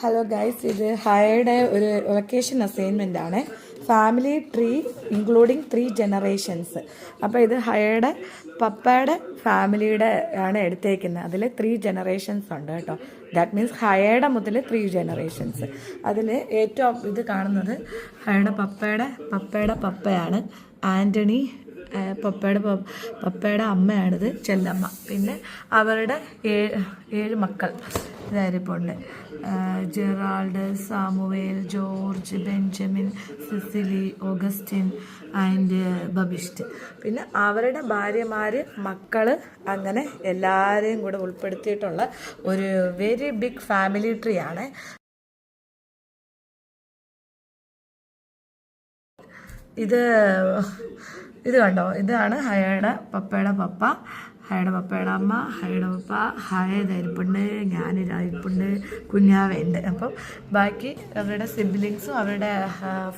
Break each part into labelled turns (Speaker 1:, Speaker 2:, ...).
Speaker 1: Hello guys, ഇത് ഹയയുടെ ഒരു vacation assignment ആണ്. Family tree including 3 generations. അപ്പോൾ ഇത് ഹയയുടെ പപ്പയുടെ ഫാമിലിയുടെ ആണ് എടുത്തേക്കുന്നത്. അതിൽ 3 ജനറേഷൻസ് ഉണ്ട് കേട്ടോ. ദാറ്റ് മീൻസ് ഹയയുടെ മുതൽ 3 ജനറേഷൻസ്. അതിൽ ഏറ്റവും ഇത് കാണുന്നത് ഹയയുടെ പപ്പയുടെ പപ്പയാണ് ആൻ്റണി. പപ്പയുടെ അമ്മയാണിത്, ചെല്ലമ്മ. പിന്നെ അവരുടെ 7 മക്കൾ ഇതായിരിപ്പുണ്ട്. Gerald, Samuel, George, Benjamin, Cecily, Augustine and ബബിഷ്റ്റ്. പിന്നെ അവരുടെ ഭാര്യമാർ, മക്കൾ, അങ്ങനെ എല്ലാവരെയും കൂടെ ഉൾപ്പെടുത്തിയിട്ടുള്ള ഒരു വെരി ബിഗ് ഫാമിലി ട്രീ ആണ്. ഇത് കണ്ടോ, ഇതാണ് ഹയയുടെ പപ്പയുടെ പപ്പ, ഹയയുടെ പപ്പയുടെ അമ്മ, ഹയയുടെ പപ്പ, ഹയതായിരിപ്പുണ്ട്, ഞാനിതായിരിപ്പുണ്ട്, കുഞ്ഞാവയുണ്ട്. അപ്പം ബാക്കി അവരുടെ സിബ്ലിങ്സും അവരുടെ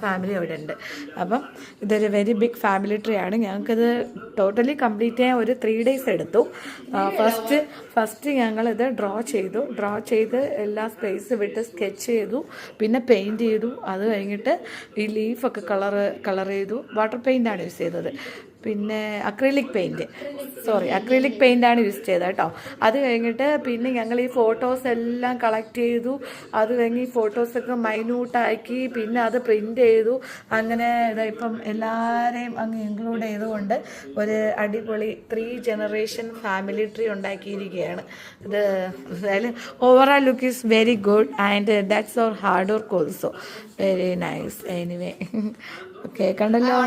Speaker 1: ഫാമിലി അവിടെ ഉണ്ട്. അപ്പം ഇതൊരു വെരി ബിഗ് ഫാമിലി ട്രീ ആണ്. ഞങ്ങൾക്കിത് ടോട്ടലി കംപ്ലീറ്റ് ചെയ്യാൻ ഒരു 3 days എടുത്തു. ഫസ്റ്റ് ഞങ്ങളിത് ഡ്രോ ചെയ്ത് എല്ലാ സ്പേസ് വിട്ട് സ്കെച്ച് ചെയ്തു, പിന്നെ പെയിൻറ്റ് ചെയ്തു. അത് കഴിഞ്ഞിട്ട് ഈ ലീഫൊക്കെ കളർ ചെയ്തു. വാട്ടർ പെയിൻ്റാണ് യൂസ് ചെയ്തത്. പിന്നെ അക്രിലിക് പെയിൻ്റാണ് യൂസ് ചെയ്തത് കേട്ടോ. അത് കഴിഞ്ഞിട്ട് പിന്നെ ഞങ്ങൾ ഈ ഫോട്ടോസ് എല്ലാം കളക്ട് ചെയ്തു. അത് കഴിഞ്ഞ് ഈ ഫോട്ടോസൊക്കെ മൈന്യൂട്ടാക്കി പിന്നെ അത് പ്രിൻ്റ് ചെയ്തു. അങ്ങനെ ഇപ്പം എല്ലാവരെയും അങ്ങ് ഇൻക്ലൂഡ് ചെയ്തുകൊണ്ട് ഒരു അടിപൊളി 3 ജനറേഷൻ ഫാമിലി ട്രീ ഉണ്ടാക്കിയിരിക്കുകയാണ്. ഇത് overall look is very good and that's our hard work also. Very nice. Anyway, okay, കണ്ടല്ലോ.